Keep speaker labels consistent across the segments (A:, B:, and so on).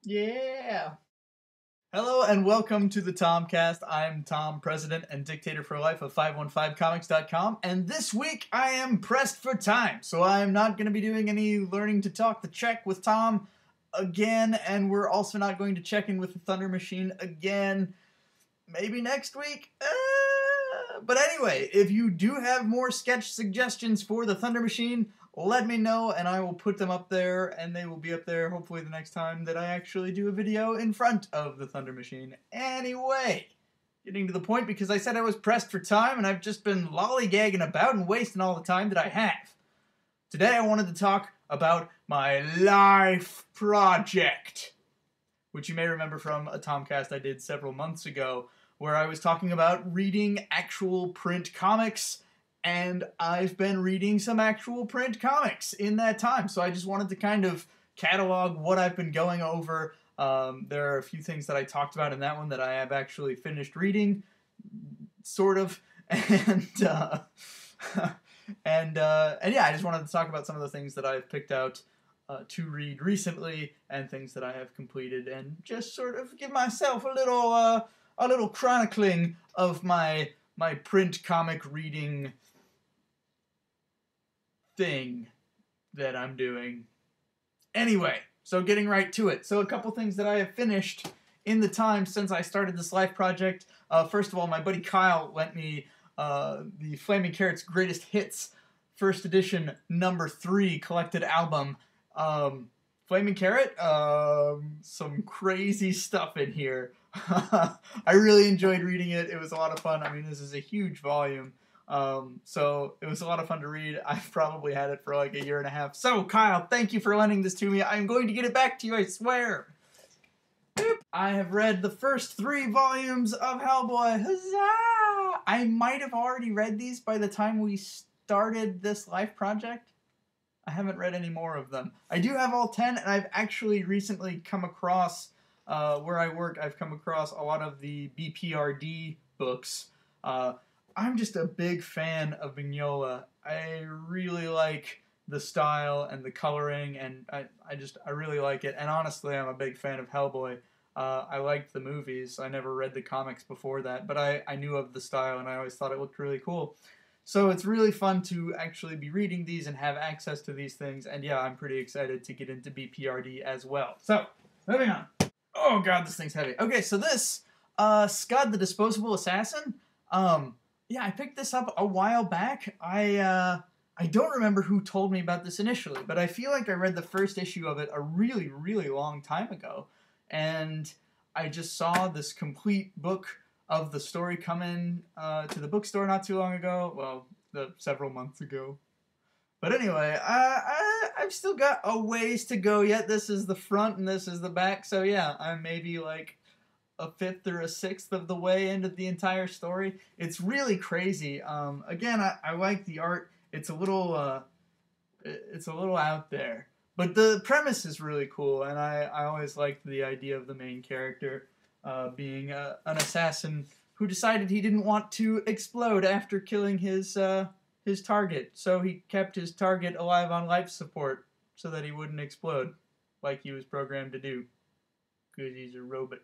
A: Yeah. Hello and welcome to the THOMCAST. I'm Tom, President and Dictator for Life of 515comics.com, and this week I am pressed for time, so I'm not going to be doing any learning to talk the check with Tom again, and we're also not going to check in with the Thunder Machine again. Maybe next week? But anyway, if you do have more sketch suggestions for the Thunder Machine, let me know and I will put them up there, and they will be up there hopefully the next time that I actually do a video in front of the Thunder Machine. Anyway, getting to the point because I said I was pressed for time and I've just been lollygagging about and wasting all the time that I have. Today I wanted to talk about my life project, which you may remember from a THOMCAST I did several months ago, where I was talking about reading actual print comics, and I've been reading some actual print comics in that time, so I just wanted to kind of catalog what I've been going over. There are a few things that I talked about in that one that I have actually finished reading, sort of, and yeah, I just wanted to talk about some of the things that I've picked out to read recently, and things that I have completed, and just sort of give myself a little chronicling of my print comic reading thing that I'm doing. Anyway, so getting right to it. So a couple things that I have finished in the time since I started this life project. First of all, my buddy Kyle lent me the Flaming Carrot's Greatest Hits First Edition number 3 collected album. Flaming Carrot, some crazy stuff in here. I really enjoyed reading it. It was a lot of fun. I mean, this is a huge volume. So it was a lot of fun to read. I've probably had it for like a year and a half. So, Kyle, thank you for lending this to me. I'm going to get it back to you, I swear. Boop. I have read the first 3 volumes of Hellboy. Huzzah! I might have already read these by the time we started this life project. I haven't read any more of them. I do have all 10, and I've actually recently come across, where I work, I've come across a lot of the BPRD books. I'm just a big fan of Mignola. I really like the style and the coloring, and I really like it. And honestly, I'm a big fan of Hellboy. I liked the movies. I never read the comics before that, but I knew of the style, and I always thought it looked really cool. So it's really fun to actually be reading these and have access to these things, and yeah, I'm pretty excited to get into BPRD as well. So, moving on. Oh god, this thing's heavy. Okay, so this, Scud the Disposable Assassin, yeah, I picked this up a while back. I don't remember who told me about this initially, but I feel like I read the first issue of it a really, really long time ago, and I just saw this complete book of the story come in to the bookstore not too long ago. Well, several months ago. But anyway, I've still got a ways to go yet. This is the front and this is the back, so yeah, I'm maybe like a 5th or a 6th of the way into the entire story. It's really crazy. Again, I like the art. It's a little out there, but the premise is really cool, and I always liked the idea of the main character being an assassin who decided he didn't want to explode after killing his target, so he kept his target alive on life support so that he wouldn't explode like he was programmed to do, because he's a robot.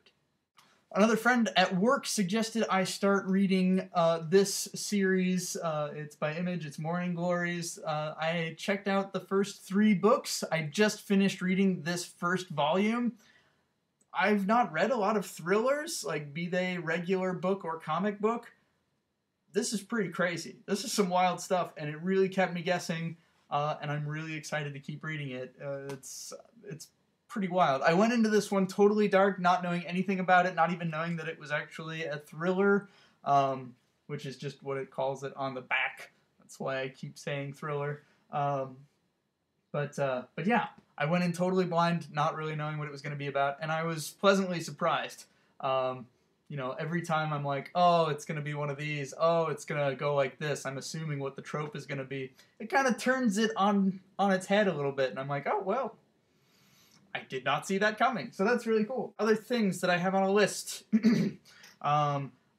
A: Another friend at work suggested I start reading this series. It's by Image. It's Morning Glories. I checked out the first 3 books. I just finished reading this first volume. I've not read a lot of thrillers, like be they regular book or comic book. This is pretty crazy. This is some wild stuff, and it really kept me guessing, and I'm really excited to keep reading it. It's pretty wild. I went into this one totally dark, not knowing anything about it, not even knowing that it was actually a thriller, which is just what it calls it on the back. That's why I keep saying thriller. But yeah, I went in totally blind, not really knowing what it was going to be about, and I was pleasantly surprised. You know, every time I'm like, oh, it's going to be one of these, oh, it's going to go like this, I'm assuming what the trope is going to be. It kind of turns it on its head a little bit, and I'm like, oh, well, I did not see that coming. So that's really cool. Other things that I have on a list.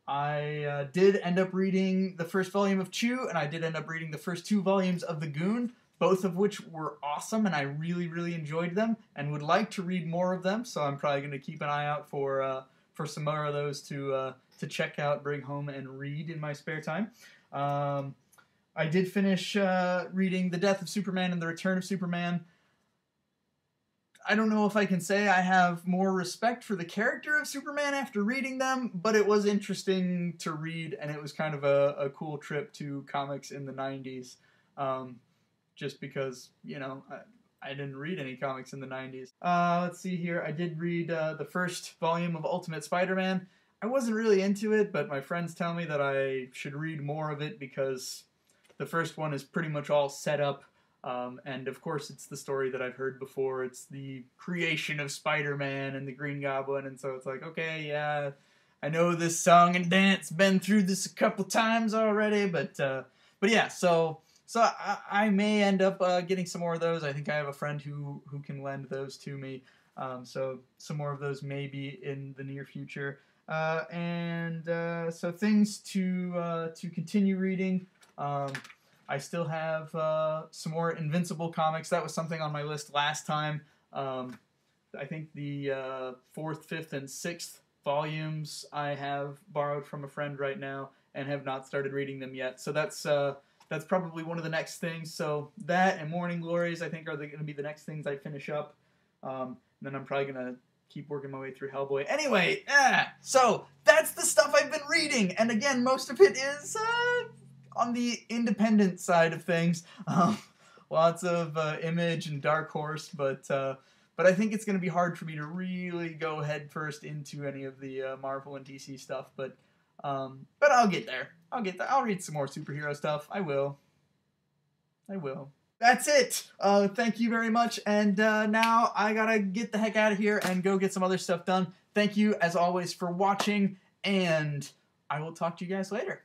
A: I did end up reading the first volume of Chew, and I did end up reading the first 2 volumes of The Goon. both of which were awesome, and I really, really enjoyed them, and would like to read more of them. So I'm probably going to keep an eye out for some more of those to check out, bring home, and read in my spare time. I did finish reading The Death of Superman and The Return of Superman. I don't know if I can say I have more respect for the character of Superman after reading them, but it was interesting to read, and it was kind of a cool trip to comics in the 90s. Just because, you know, I didn't read any comics in the 90s. Let's see here. I did read the first volume of Ultimate Spider-Man. I wasn't really into it, but my friends tell me that I should read more of it because the first one is pretty much all set up. And of course it's the story that I've heard before. It's the creation of Spider-Man and the Green Goblin, and so it's like, okay, yeah, I know this song and dance, been through this a couple times already, but yeah, so I may end up getting some more of those. I think I have a friend who can lend those to me, so some more of those may be in the near future. So things to continue reading. I still have some more Invincible comics. That was something on my list last time. I think the 4th, 5th, and 6th volumes I have borrowed from a friend right now and have not started reading them yet. So that's probably one of the next things. So that and Morning Glories I think are going to be the next things I finish up. And then I'm probably going to keep working my way through Hellboy. Anyway, so that's the stuff I've been reading. And again, most of it is on the independent side of things. Lots of Image and Dark Horse, but I think it's going to be hard for me to really go headfirst into any of the Marvel and DC stuff. But I'll get there. I'll read some more superhero stuff. I will. That's it. Thank you very much. And now I gotta get the heck out of here and go get some other stuff done. Thank you, as always, for watching, and I will talk to you guys later.